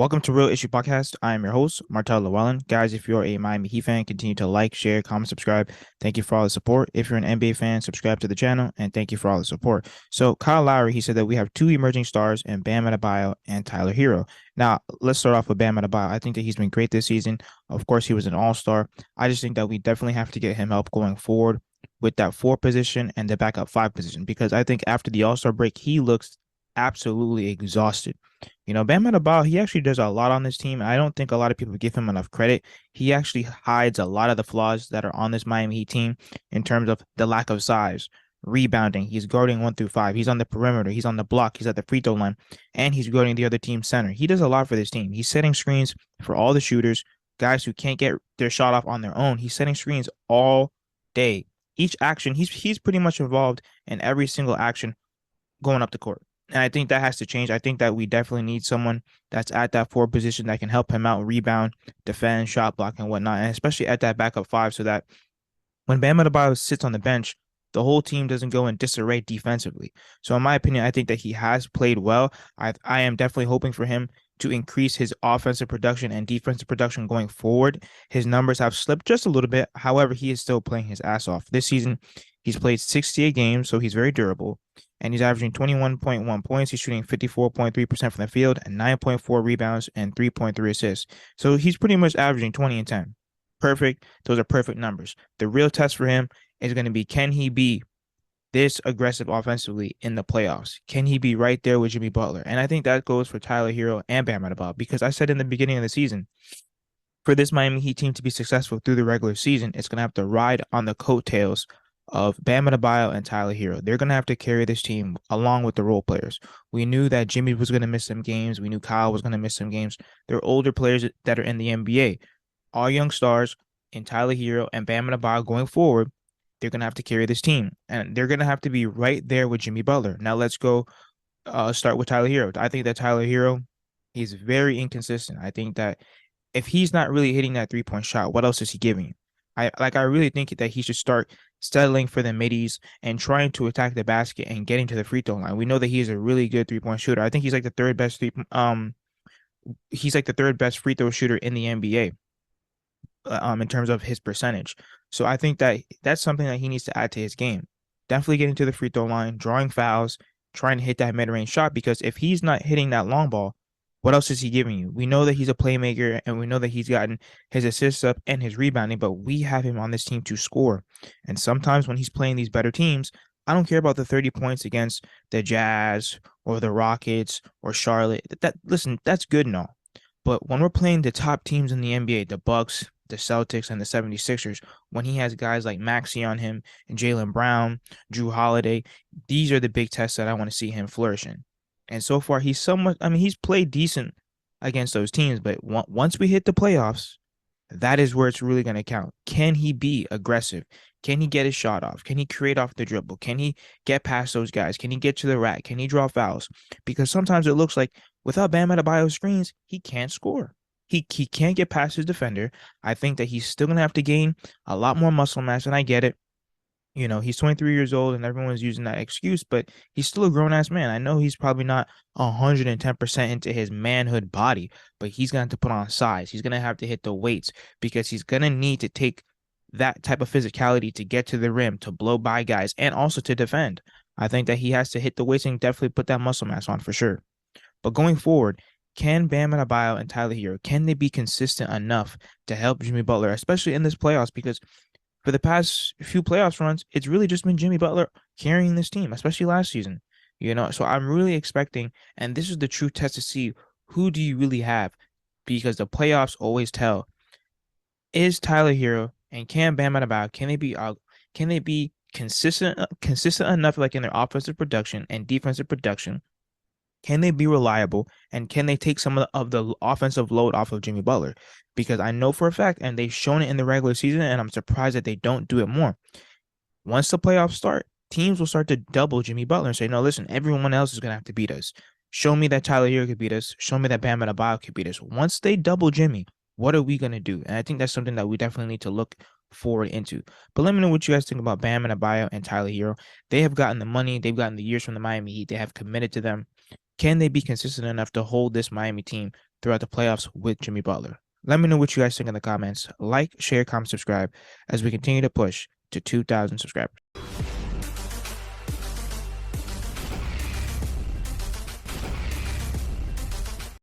Welcome to Real Issue Podcast. I am your host, Martel Llewellyn. Guys, if you're a Miami Heat fan, continue to like, share, comment, subscribe. Thank you for all the support. If you're an NBA fan, subscribe to the channel, and thank you for all the support. So, Kyle Lowry, he said that we have two emerging stars in Bam Adebayo and Tyler Herro. Now, let's start off with Bam Adebayo. I think that he's been great this season. Of course, he was an all-star. I just think that we definitely have to get him help going forward with that 4 position and the backup 5 position because I think after the all-star break, he looks absolutely exhausted. Bam Adebayo, he actually does a lot on this team. I don't think a lot of people give him enough credit. He actually hides a lot of the flaws that are on this Miami Heat team in terms of the lack of size, rebounding. He's guarding 1 through 5. He's on the perimeter. He's on the block. He's at the free throw line, and he's guarding the other team's center. He does a lot for this team. He's setting screens for all the shooters, guys who can't get their shot off on their own. He's setting screens all day. Each action, he's pretty much involved in every single action going up the court. And I think that has to change. I think that we definitely need someone that's at that 4 position that can help him out, rebound, defend, shot block, and whatnot, and especially at that backup 5, so that when Bam Adebayo sits on the bench, the whole team doesn't go in disarray defensively. So in my opinion, I think that he has played well. I am definitely hoping for him to increase his offensive production and defensive production going forward. His numbers have slipped just a little bit. However, he is still playing his ass off. This season, he's played 68 games, so he's very durable. And he's averaging 21.1 points. He's shooting 54.3% from the field and 9.4 rebounds and 3.3 assists. So he's pretty much averaging 20 and 10. Perfect. Those are perfect numbers. The real test for him is going to be, can he be this aggressive offensively in the playoffs? Can he be right there with Jimmy Butler? And I think that goes for Tyler Herro and Bam Adebayo, because I said in the beginning of the season, for this Miami Heat team to be successful through the regular season, it's going to have to ride on the coattails of Bam Adebayo and Tyler Herro. They're going to have to carry this team along with the role players. We knew that Jimmy was going to miss some games. We knew Kyle was going to miss some games. They're older players that are in the NBA. All young stars in Tyler Herro and Bam Adebayo going forward, they're going to have to carry this team. And they're going to have to be right there with Jimmy Butler. Now let's go start with Tyler Herro. I think that Tyler Herro, he's very inconsistent. I think that if he's not really hitting that 3-point shot, what else is he giving you? I really think that he should start settling for the middies and trying to attack the basket and getting to the free throw line. We know that he's a really good 3-point shooter. I think he's like the third best free throw shooter in the NBA in terms of his percentage. So I think that that's something that he needs to add to his game. Definitely getting to the free throw line, drawing fouls, trying to hit that mid-range shot, because if he's not hitting that long ball, what else is he giving you? We know that he's a playmaker, and we know that he's gotten his assists up and his rebounding, but we have him on this team to score. And sometimes when he's playing these better teams, I don't care about the 30 points against the Jazz or the Rockets or Charlotte. Listen, that's good and all. But when we're playing the top teams in the NBA, the Bucks, the Celtics, and the 76ers, when he has guys like Maxey on him and Jaylen Brown, Drew Holiday, these are the big tests that I want to see him flourish in. And so far, he's played decent against those teams, but once we hit the playoffs, that is where it's really going to count. Can he be aggressive? Can he get his shot off? Can he create off the dribble? Can he get past those guys? Can he get to the rack? Can he draw fouls? Because sometimes it looks like without Bam Adebayo screens, he can't score. He can't get past his defender. I think that he's still going to have to gain a lot more muscle mass, and I get it. He's 23 years old and everyone's using that excuse, but he's still a grown ass man. I know he's probably not 110% into his manhood body, but he's going to have to put on size. He's going to have to hit the weights because he's going to need to take that type of physicality to get to the rim, to blow by guys, and also to defend. I think that he has to hit the weights and definitely put that muscle mass on for sure. But going forward, can Bam Adebayo and Tyler Herro, can they be consistent enough to help Jimmy Butler, especially in this playoffs? Because for the past few playoffs runs, it's really just been Jimmy Butler carrying this team, especially last season. So I'm really expecting, and this is the true test to see who do you really have, because the playoffs always tell. Is Tyler Herro and can Bam Adebayo, can they be consistent enough, like in their offensive production and defensive production? Can they be reliable, and can they take some of the offensive load off of Jimmy Butler? Because I know for a fact, and they've shown it in the regular season, and I'm surprised that they don't do it more. Once the playoffs start, teams will start to double Jimmy Butler and say, no, listen, everyone else is going to have to beat us. Show me that Tyler Herro could beat us. Show me that Bam Adebayo could beat us. Once they double Jimmy, what are we going to do? And I think that's something that we definitely need to look forward into. But let me know what you guys think about Bam Adebayo and Tyler Herro. They have gotten the money. They've gotten the years from the Miami Heat. They have committed to them. Can they be consistent enough to hold this Miami team throughout the playoffs with Jimmy Butler? Let me know what you guys think in the comments. Like, share, comment, subscribe as we continue to push to 2,000 subscribers.